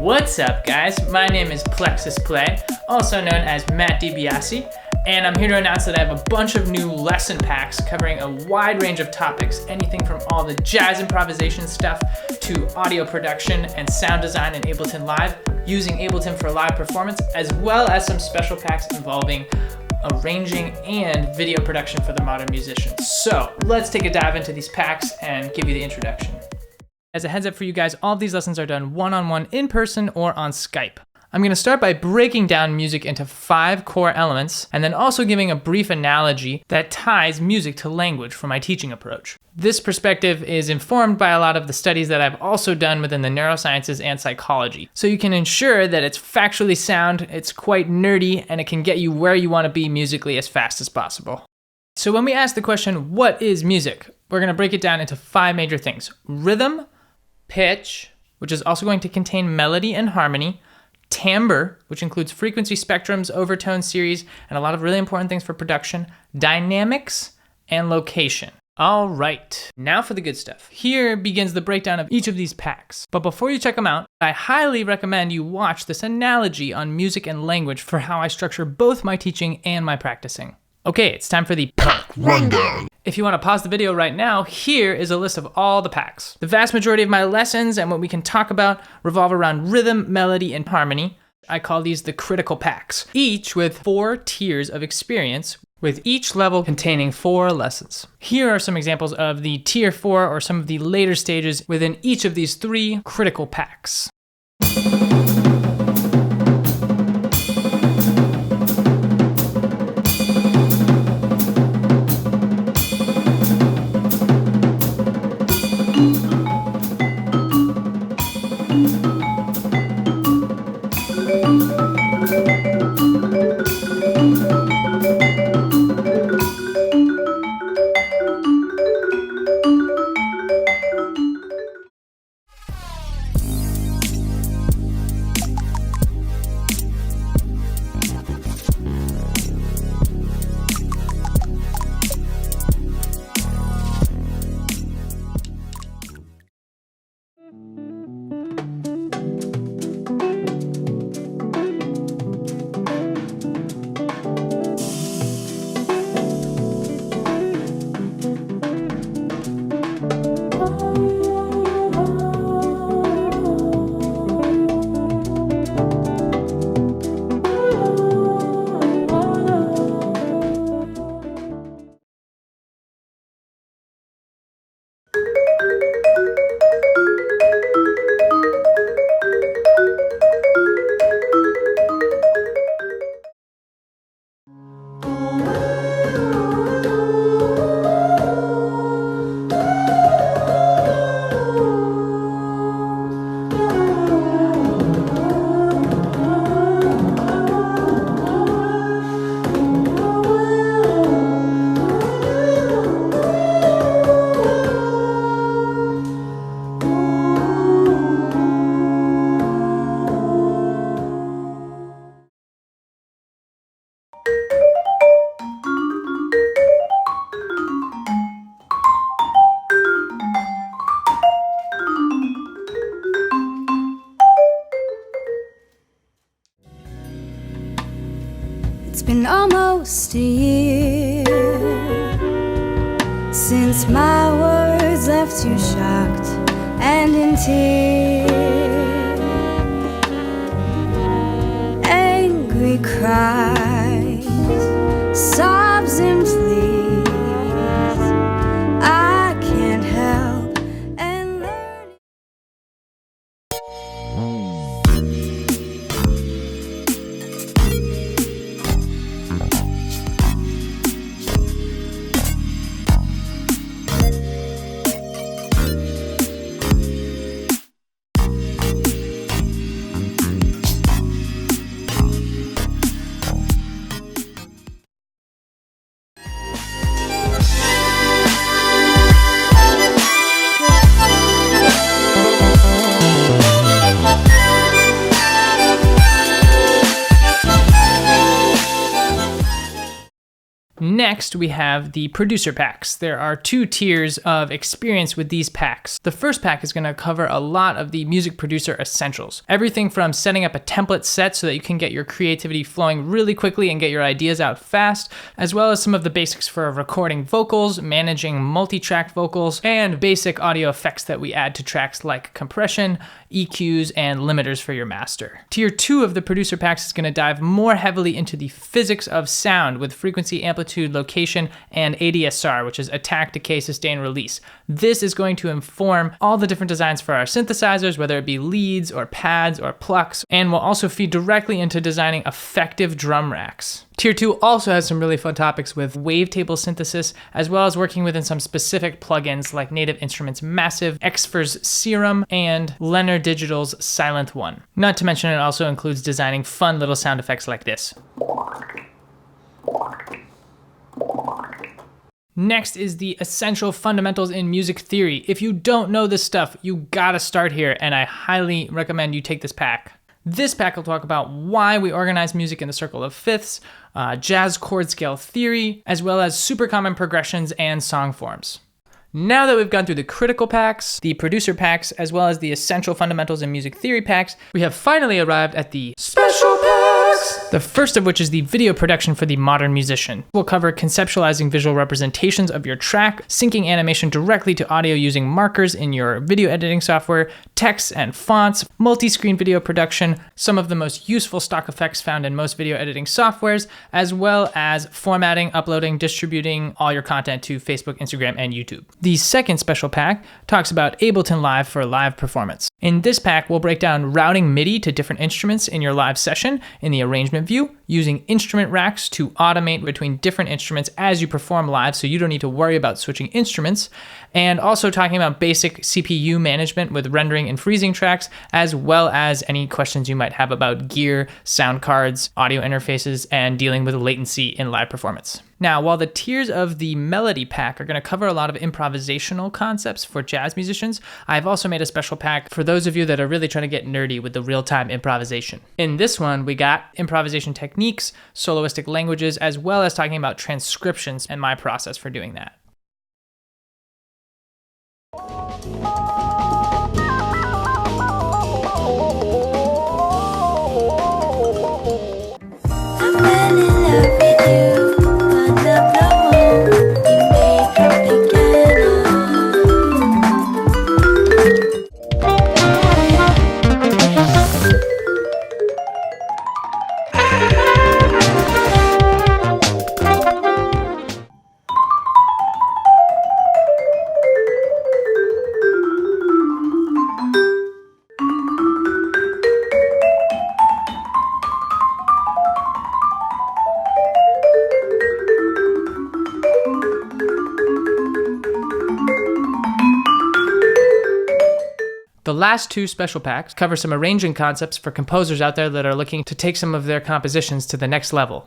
What's up, guys? My name is PlexusPlay, also known as Matt DiBiase, and I'm here to announce that I have a bunch of new lesson packs covering a wide range of topics, anything from all the jazz improvisation stuff to audio production and sound design in Ableton Live, using Ableton for live performance, as well as some special packs involving arranging and video production for the modern musician. So let's take a dive into these packs and give you the introduction. As a heads up for you guys, all of these lessons are done one-on-one in person or on Skype. I'm going to start by breaking down music into 5 core elements and then also giving a brief analogy that ties music to language for my teaching approach. This perspective is informed by a lot of the studies that I've also done within the neurosciences and psychology. So you can ensure that it's factually sound, it's quite nerdy, and it can get you where you want to be musically as fast as possible. So when we ask the question, what is music? We're going to break it down into 5 major things: rhythm, pitch, which is also going to contain melody and harmony, timbre, which includes frequency spectrums, overtone series, and a lot of really important things for production, dynamics, and location. All right, now for the good stuff. Here begins the breakdown of each of these packs. But before you check them out, I highly recommend you watch this analogy on music and language for how I structure both my teaching and my practicing. Okay, it's time for the pack rundown. If you want to pause the video right now, here is a list of all the packs. The vast majority of my lessons and what we can talk about revolve around rhythm, melody, and harmony. I call these the critical packs, each with 4 tiers of experience, with each level containing 4 lessons. Here are some examples of the tier 4 or some of the later stages within each of these 3 critical packs. It's been almost a year since my words left you shocked and in tears. Angry cries, sobs and pleas. I can't help and learn. Next, we have the producer packs. There are 2 tiers of experience with these packs. The first pack is going to cover a lot of the music producer essentials. Everything from setting up a template set so that you can get your creativity flowing really quickly and get your ideas out fast, as well as some of the basics for recording vocals, managing multi-track vocals, and basic audio effects that we add to tracks like compression, EQs, and limiters for your master. Tier 2 of the producer packs is going to dive more heavily into the physics of sound with frequency, amplitude, location, and ADSR, which is attack, decay, sustain, release. This is going to inform all the different designs for our synthesizers, whether it be leads or pads or plucks, and will also feed directly into designing effective drum racks. Tier 2 also has some really fun topics with wavetable synthesis, as well as working within some specific plugins like Native Instruments Massive, Xfer's Serum, and Leonard Digital's Silent One. Not to mention it also includes designing fun little sound effects like this. Next is the essential fundamentals in music theory. If you don't know this stuff, you gotta start here, and I highly recommend you take this pack. This pack will talk about why we organize music in the circle of fifths, jazz chord scale theory, as well as super common progressions and song forms. Now that we've gone through the critical packs, the producer packs, as well as the essential fundamentals in music theory packs, we have finally arrived at the special packs! The first of which is the video production for the modern musician. We'll cover conceptualizing visual representations of your track, syncing animation directly to audio using markers in your video editing software, text and fonts, multi-screen video production, some of the most useful stock effects found in most video editing softwares, as well as formatting, uploading, distributing all your content to Facebook, Instagram, and YouTube. The second special pack talks about Ableton Live for live performance. In this pack, we'll break down routing MIDI to different instruments in your live session in the arrangement view, using instrument racks to automate between different instruments as you perform live so you don't need to worry about switching instruments, and also talking about basic CPU management with rendering and freezing tracks, as well as any questions you might have about gear, sound cards, audio interfaces, and dealing with latency in live performance. Now, while the tiers of the melody pack are going to cover a lot of improvisational concepts for jazz musicians, I've also made a special pack for those of you that are really trying to get nerdy with the real-time improvisation. In this one, we got improvisation techniques, soloistic languages, as well as talking about transcriptions and my process for doing that. The last 2 special packs cover some arranging concepts for composers out there that are looking to take some of their compositions to the next level.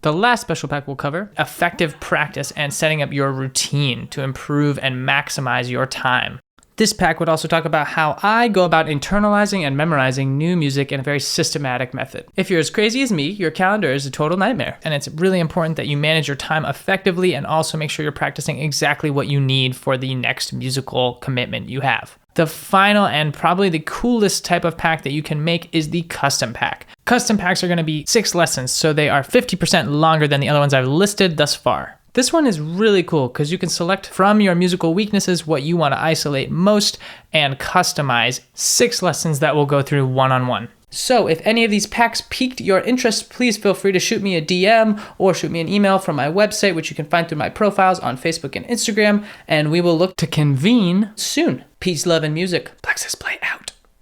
The last special pack will cover effective practice and setting up your routine to improve and maximize your time. This pack would also talk about how I go about internalizing and memorizing new music in a very systematic method. If you're as crazy as me, your calendar is a total nightmare, and it's really important that you manage your time effectively and also make sure you're practicing exactly what you need for the next musical commitment you have. The final and probably the coolest type of pack that you can make is the custom pack. Custom packs are going to be 6 lessons, so they are 50% longer than the other ones I've listed thus far. This one is really cool because you can select from your musical weaknesses what you want to isolate most and customize 6 lessons that we'll go through one-on-one. So if any of these packs piqued your interest, please feel free to shoot me a DM or shoot me an email from my website, which you can find through my profiles on Facebook and Instagram, and we will look to convene soon. Peace, love, and music. PlexusPlay out.